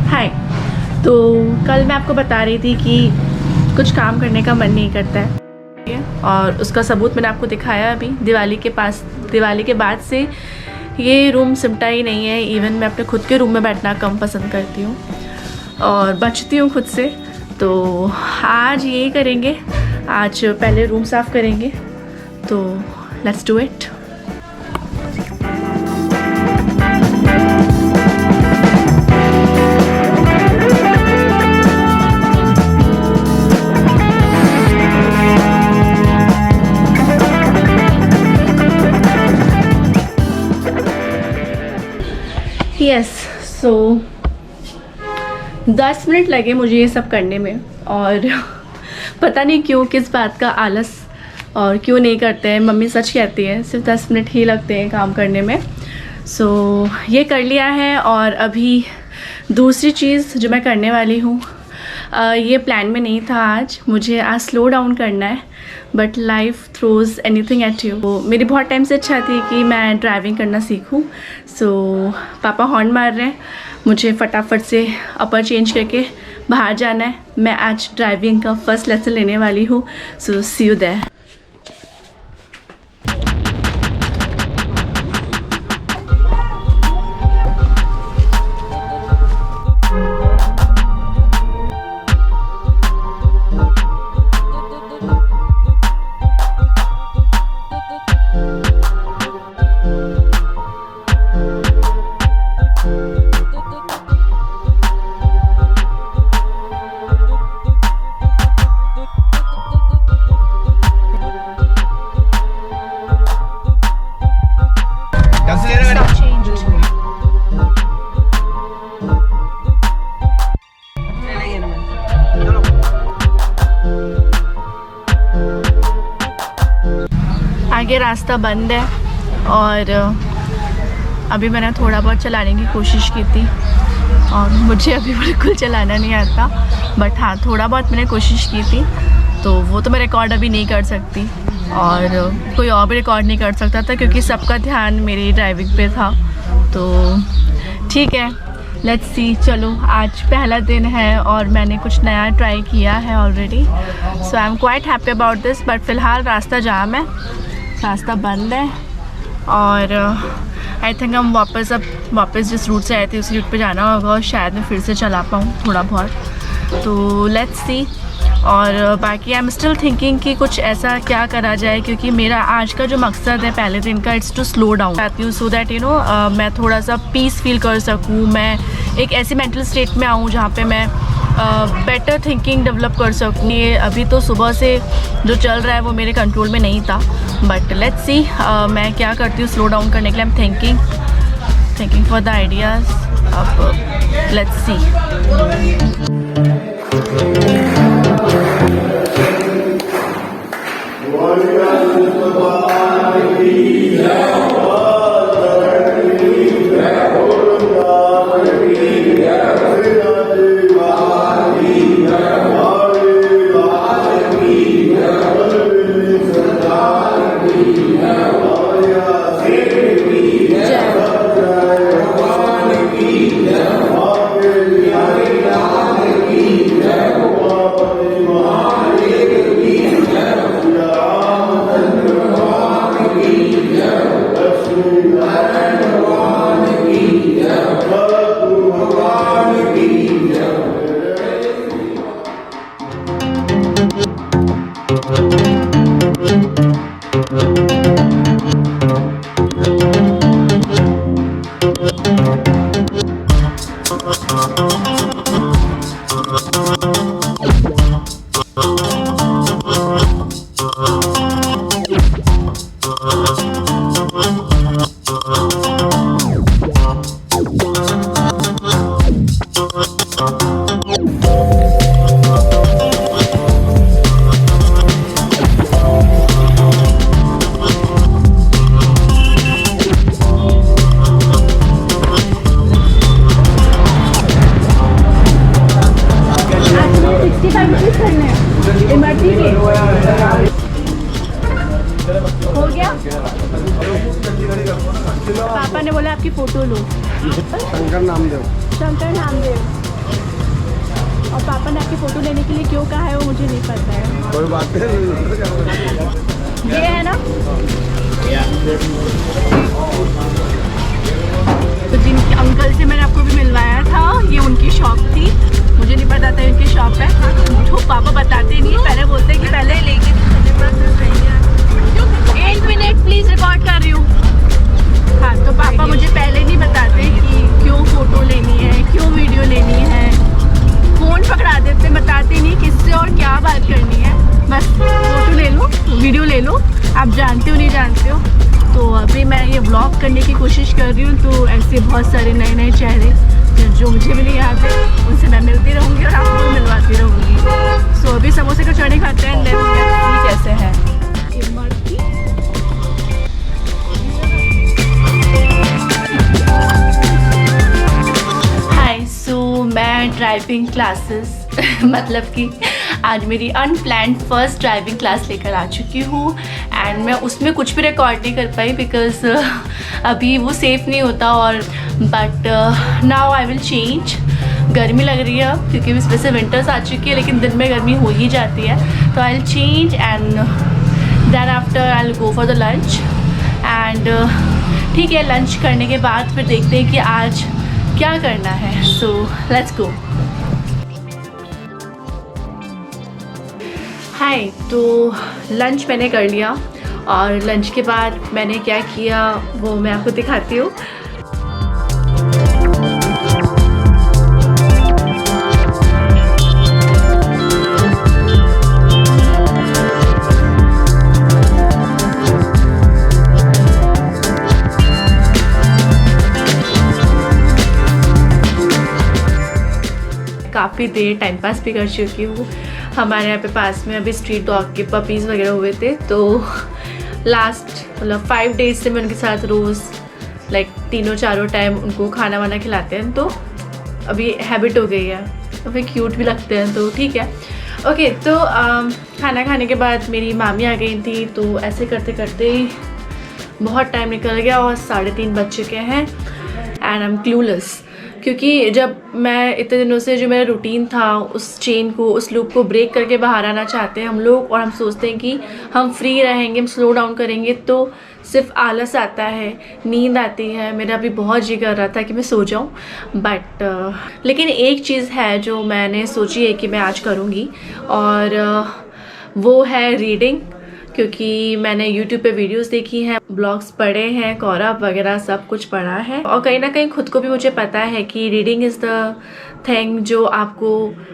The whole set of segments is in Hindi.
हाय। तो कल मैं आपको बता रही थी कि कुछ काम करने का मन नहीं करता है, और उसका सबूत मैंने आपको दिखाया अभी। दिवाली के बाद से ये रूम सिमटा ही नहीं है। इवन मैं अपने खुद के रूम में बैठना कम पसंद करती हूँ और बचती हूँ खुद से। तो आज यही करेंगे, आज पहले रूम साफ़ करेंगे। तो let's do it. Yes, so 10 minute लगे मुझे ये सब करने में, और पता नहीं क्यों, किस बात का आलस, और क्यों नहीं करते हैं। मम्मी सच कहती है सिर्फ 10 मिनट ही लगते हैं काम करने में। सो ये कर लिया है। और अभी दूसरी चीज़ जो मैं करने वाली हूँ, ये प्लान में नहीं था। आज मुझे स्लो डाउन करना है, but life throws anything at you. तो मेरी बहुत टाइम से इच्छा थी कि मैं ड्राइविंग करना सीखूं। सो पापा हॉर्न मार रहे हैं, मुझे फटाफट से अपर चेंज करके बाहर जाना है। मैं आज ड्राइविंग का फर्स्ट लेसन लेने वाली हूँ। सो सी यू देयर। आगे रास्ता बंद है, और अभी मैंने थोड़ा बहुत चलाने की कोशिश की थी, और मुझे अभी बिल्कुल चलाना नहीं आता। बट हाँ, थोड़ा बहुत मैंने कोशिश की थी। तो वो तो मैं रिकॉर्ड अभी नहीं कर सकती, और कोई और भी रिकॉर्ड नहीं कर सकता था, क्योंकि सबका ध्यान मेरी ड्राइविंग पे था। तो ठीक है, लेट्स सी। चलो, आज पहला दिन है और मैंने कुछ नया ट्राई किया है already. So I am quite happy about this. But फ़िलहाल रास्ता जाम है, रास्ता बंद है, और आई थिंक हम वापस जिस रूट से आए थे उसी रूट पे जाना होगा, और शायद मैं फिर से चला पाऊँ थोड़ा बहुत। तो लेट्स सी। और बाकी आई एम स्टिल थिंकिंग कि कुछ ऐसा क्या करा जाए, क्योंकि मेरा आज का जो मकसद है पहले दिन का, इट्स टू स्लो डाउन चाहती हूँ, सो दैट मैं थोड़ा सा पीस फील कर सकूँ। मैं एक ऐसी मेंटल स्टेट में आऊँ जहाँ पे मैं बेटर थिंकिंग डेवलप कर सकूँ। ये अभी तो सुबह से जो चल रहा है वो मेरे कंट्रोल में नहीं था, बट लेट्स सी मैं क्या करती हूँ स्लो डाउन करने के लिए। I am thinking for the ideas. अब लेट्स सी। पापा ने बोला आपकी फ़ोटो लो। शंकर नामदेव। शंकर नामदेव। और पापा ने आपकी फ़ोटो लेने के लिए क्यों कहा है वो मुझे नहीं पता है। कोई बात नहीं। ये है ना, तो जिनके अंकल से मैंने आपको भी मिलवाया था, ये उनकी शॉप थी। मुझे नहीं पता था इनकी शॉप है, तो पापा बताते नहीं, पहले बोलते कि पहले लेके 1 मिनट प्लीज रिकॉर्ड कर रही हूँ। हाँ, तो पापा मुझे पहले नहीं बताते कि क्यों फ़ोटो लेनी है, क्यों वीडियो लेनी है। फ़ोन पकड़ा देते, बताते नहीं किससे और क्या बात करनी है, बस फ़ोटो ले लो, वीडियो ले लो, आप जानते हो नहीं जानते हो। तो अभी मैं ये व्लॉग करने की कोशिश कर रही हूँ, तो ऐसे बहुत सारे नए नए चेहरे जो मुझे भी नहीं याद है उनसे मैं मिलती रहूँगी और आपको भी मिलवाती रहूँगी। सो अभी समोसे का चटनी खाते हैं, लेट्स सी कैसे है। हाय, सो मैं ड्राइविंग क्लासेस मतलब कि आज मेरी अनप्लान्ड फर्स्ट ड्राइविंग क्लास लेकर आ चुकी हूँ एंड मैं उसमें कुछ भी रिकॉर्ड नहीं कर पाई बिकॉज़ अभी वो सेफ़ नहीं होता। और but now I will change. गर्मी लग रही है क्योंकि इस वजह से विंटर्स आ चुकी है, लेकिन दिन में गर्मी हो ही जाती है। तो I will change and then after I will go for the lunch and ठीक है, लंच करने के बाद फिर देखते हैं कि आज क्या करना है। So let's go. हाय, तो लंच मैंने कर लिया और लंच के बाद मैंने क्या किया वो मैं आपको दिखाती हूँ। काफ़ी देर टाइम पास भी कर चुकी हूँ। हमारे यहाँ पे पास में अभी स्ट्रीट डॉग के पपीज़ वगैरह हुए थे, तो लास्ट मतलब 5 डेज से मैं उनके साथ रोज़ तीनों चारों टाइम उनको खाना वाना खिलाते हैं, तो अभी हैबिट हो गई है। तो फिर क्यूट भी लगते हैं, तो ठीक है। ओके, तो खाना खाने के बाद मेरी मामी आ गई थी, तो ऐसे करते करते बहुत टाइम निकल गया और 3:30 बज चुके हैं एंड आई एम क्लूलेस। क्योंकि जब मैं इतने दिनों से जो मेरा रूटीन था उस चेन को, उस लूप को ब्रेक करके बाहर आना चाहते हैं हम लोग, और हम सोचते हैं कि हम फ्री रहेंगे, हम स्लो डाउन करेंगे, तो सिर्फ आलस आता है, नींद आती है। मेरा भी बहुत जी कर रहा था कि मैं सो जाऊं, बट लेकिन एक चीज़ है जो मैंने सोची है कि मैं आज करूँगी, और वो है रीडिंग। क्योंकि मैंने YouTube पे वीडियोस देखी हैं, ब्लॉग्स पढ़े हैं, कौरव वगैरह सब कुछ पढ़ा है, और कहीं ना कहीं खुद को भी मुझे पता है कि रीडिंग इज़ द थिंग जो आपको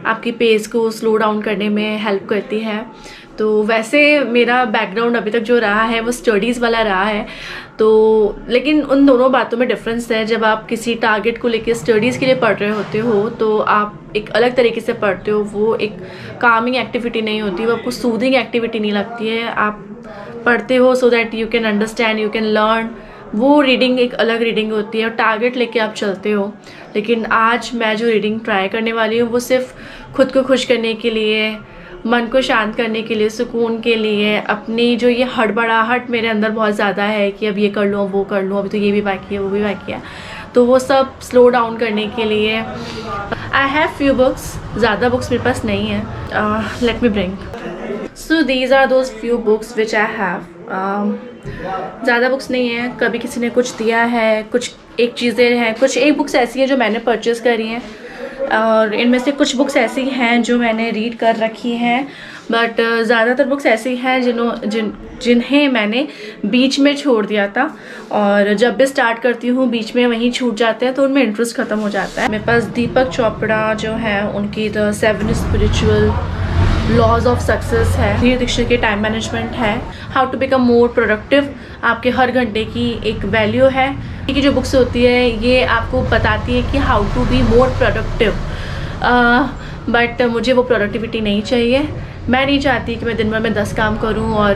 आपकी पेस को स्लो डाउन करने में हेल्प करती है। तो वैसे मेरा बैकग्राउंड अभी तक जो रहा है वो स्टडीज़ वाला रहा है, तो लेकिन उन दोनों बातों में डिफरेंस है। जब आप किसी टारगेट को लेकर स्टडीज़ के लिए पढ़ रहे होते हो तो आप एक अलग तरीके से पढ़ते हो, वो एक कामिंग एक्टिविटी नहीं होती, वो आपको सूदिंग एक्टिविटी नहीं लगती है। आप पढ़ते हो so that you can understand, you can learn. वो रीडिंग एक अलग रीडिंग होती है और टारगेट लेके आप चलते हो। लेकिन आज मैं जो रीडिंग ट्राई करने वाली हूँ वो सिर्फ खुद को खुश करने के लिए, मन को शांत करने के लिए, सुकून के लिए, अपनी जो ये हड़बड़ाहट मेरे अंदर बहुत ज़्यादा है कि अब ये कर लूँ, अब वो कर लूँ, अभी तो ये भी बाकी है, वो भी बाकी है, तो वो सब स्लो डाउन करने के लिए। आई हैव फ्यू बुक्स, ज़्यादा बुक्स मेरे पास नहीं है। Let me bring. So these are those few books which I have. ज़्यादा बुक्स नहीं है, कभी किसी ने कुछ दिया है, कुछ एक चीज़ें हैं, कुछ एक बुक्स ऐसी हैं जो मैंने परचेज़ करी हैं, और इनमें से कुछ बुक्स ऐसी हैं जो मैंने रीड कर रखी हैं, बट ज़्यादातर बुक्स ऐसी हैं जिन्हें मैंने बीच में छोड़ दिया था, और जब भी स्टार्ट करती हूँ बीच में वहीं छूट जाते हैं, तो उनमें इंटरेस्ट ख़त्म हो जाता है। मेरे पास दीपक चोपड़ा जो है उनकी the 7 spiritual laws of success है, धीर दीक्षित के टाइम मैनेजमेंट है, how to become more productive, आपके हर घंटे की एक वैल्यू है। ये जो बुक्स होती है ये आपको बताती है कि how to be more productive, but मुझे वो प्रोडक्टिविटी नहीं चाहिए। मैं नहीं चाहती कि मैं दिन भर में 10 काम करूं और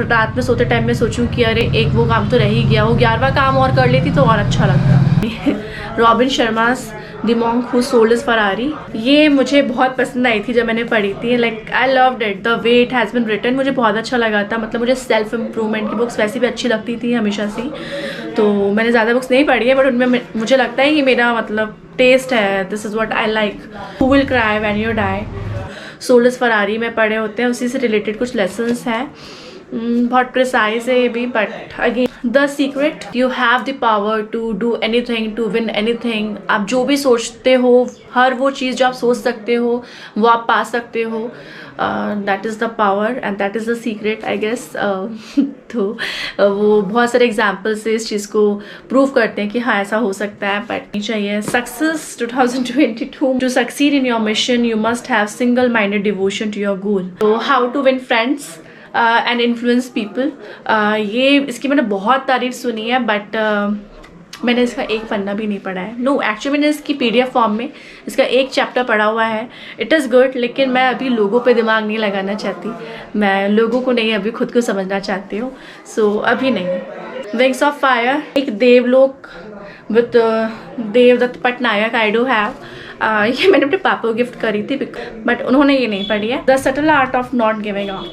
रात में सोते टाइम में सोचूं कि अरे एक वो काम तो रह ही गया, वो 11वां काम और कर लेती तो और अच्छा लगता। Robin Sharma's the monk who sold his Ferrari. ये मुझे बहुत पसंद आई थी जब मैंने पढ़ी थी। Like I loved it, the way it has been written मुझे बहुत अच्छा लगा था। मतलब मुझे सेल्फ इम्प्रूवमेंट की बुक्स वैसे भी अच्छी लगती थी हमेशा से, तो मैंने ज़्यादा बुक्स नहीं पढ़ी है, बट उनमें मुझे लगता है कि मेरा मतलब टेस्ट है, this is what I like. Who will cry when you die, sold his Ferrari में पढ़े होते हैं, उसी से रिलेटेड कुछ लेसन्स हैं। बहुत प्रिसाइज है ये भी, but again the secret, you have the power to do anything, to win anything. आप जो भी सोचते हो, हर वो चीज़ जो आप सोच सकते हो वो आप पा सकते हो। That is the power and that is the secret I guess. तो वो बहुत सारे एग्जाम्पल से इस चीज़ को प्रूव करते हैं कि हाँ ऐसा हो सकता है, बट नहीं चाहिए। Success 2022, to succeed in your mission you must have single minded devotion to your goal. तो how to win friends and influence people, ये इसकी मैंने बहुत तारीफ सुनी है, बट मैंने इसका एक पन्ना भी नहीं पढ़ा है। नो एक्चुअली मैंने इसकी PDF फॉर्म में इसका एक चैप्टर पढ़ा हुआ है। इट इज़ गुड, लेकिन मैं अभी लोगों पे दिमाग नहीं लगाना चाहती, मैं लोगों को नहीं, अभी खुद को समझना चाहती हूँ, सो अभी नहीं। विंग्स ऑफ फायर, एक Devlok with Devdutt Pattanaik I do have. ये मैंने अपने पापा को गिफ्ट करी थी, बट उन्होंने ये नहीं पढ़ी है। The subtle art of not giving up,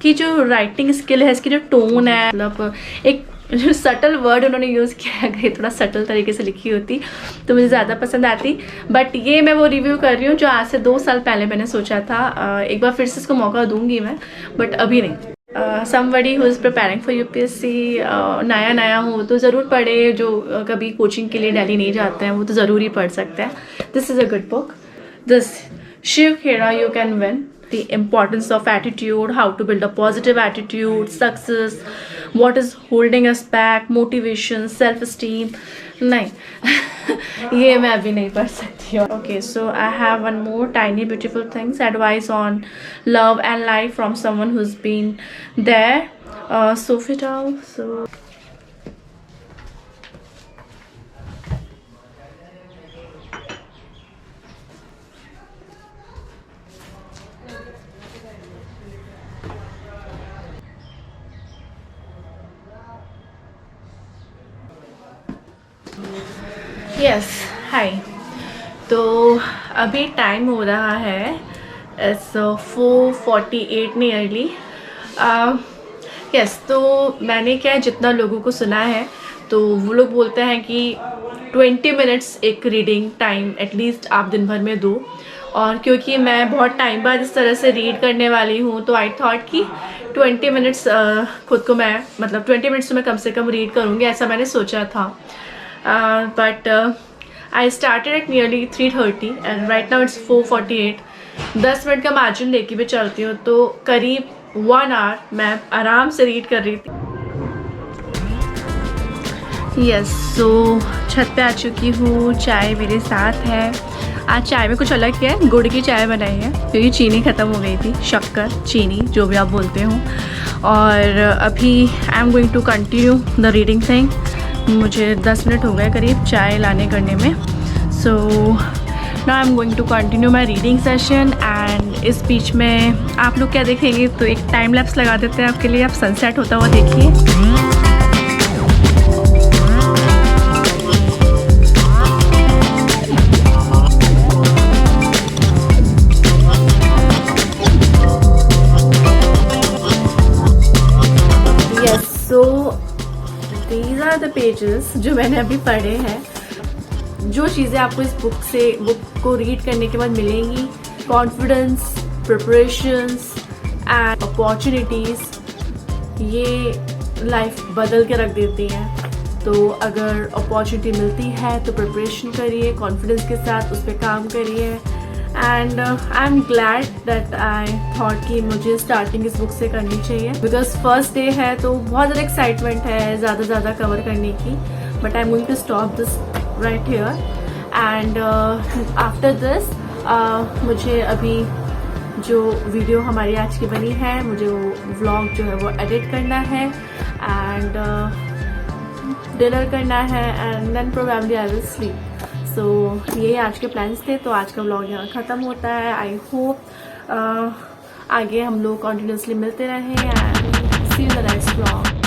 की जो राइटिंग स्किल है, इसकी जो टोन है, मतलब एक जो सटल वर्ड उन्होंने यूज़ किया है, अगर थोड़ा सटल तरीके से लिखी होती तो मुझे ज़्यादा पसंद आती। बट ये मैं वो रिव्यू कर रही हूँ जो आज से 2 साल पहले मैंने सोचा था। एक बार फिर से इसको मौका दूंगी मैं, बट अभी नहीं। Somebody who is preparing for UPSC, नया हो तो ज़रूर पढ़े। जो कभी कोचिंग के लिए दिल्ली नहीं जाते हैं वो तो ज़रूर ही पढ़ सकते हैं। This is a good book, this Shiv Khera you can win, the importance of attitude, how to build a positive attitude, success, what is holding us back, motivation, self esteem. नहीं ये मैं अभी नहीं पढ़ सकती हूँ। Okay, so I have one more tiny beautiful things, advice on love and life from someone who's been there. Sophie Dow, so yes hi. तो अभी टाइम हो रहा है इट्स 4:48 नियरली। यस, तो मैंने क्या है, जितना लोगों को सुना है तो वो लोग बोलते हैं कि 20 मिनट्स एक रीडिंग टाइम एटलीस्ट आप दिन भर में दो। और क्योंकि मैं बहुत टाइम बाद इस तरह से रीड करने वाली हूँ तो आई थॉट कि 20 मिनट्स खुद को मैं मतलब 20 मिनट्स तो मैं कम से कम रीड करूँगी, ऐसा मैंने सोचा था। But I started at nearly 3:30 and right now it's 4:48। 10 minute का मार्जिन लेके भी चलती हूँ तो करीब 1 आवर मैं आराम से रीड कर रही थी। यस, सो छत पे आ चुकी हूँ, चाय मेरे साथ है। आज चाय में कुछ अलग किया है, गुड़ की चाय बनाई है क्योंकि चीनी ख़त्म हो गई थी, शक्कर चीनी जो भी आप बोलते हो। और अभी I am going to continue the reading thing. मुझे 10 मिनट हो गए करीब चाय लाने करने में। So now I am going to continue my reading session. And इस बीच में आप लोग क्या देखेंगे, तो एक टाइम लैप्स लगा देते हैं आपके लिए, आप सनसेट होता हुआ देखिए। These are the pages जो मैंने अभी पढ़े हैं। जो चीज़ें आपको इस बुक को रीड करने के बाद मिलेंगी, कॉन्फिडेंस, प्रिपरेशंस एंड अपॉर्चुनिटीज़, ये लाइफ बदल के रख देती हैं। तो अगर अपॉर्चुनिटी मिलती है तो प्रिपरेशन करिए, कॉन्फिडेंस के साथ उस पर काम करिए। And I am glad that I thought कि मुझे स्टार्टिंग इस बुक से करनी चाहिए बिकॉज फर्स्ट डे है तो बहुत ज़्यादा एक्साइटमेंट है ज़्यादा कवर करने की। But I am going to stop this right here and after this मुझे अभी जो वीडियो हमारी आज की बनी है, मुझे वो व्लॉग जो है वो एडिट करना है एंड डिनर करना है and then probably I will sleep. So ये आज के प्लान्स थे। तो आज का व्लॉग यहाँ ख़त्म होता है। आई होप आगे हम लोग कॉन्टिन्यूसली मिलते रहें and see you the next vlog.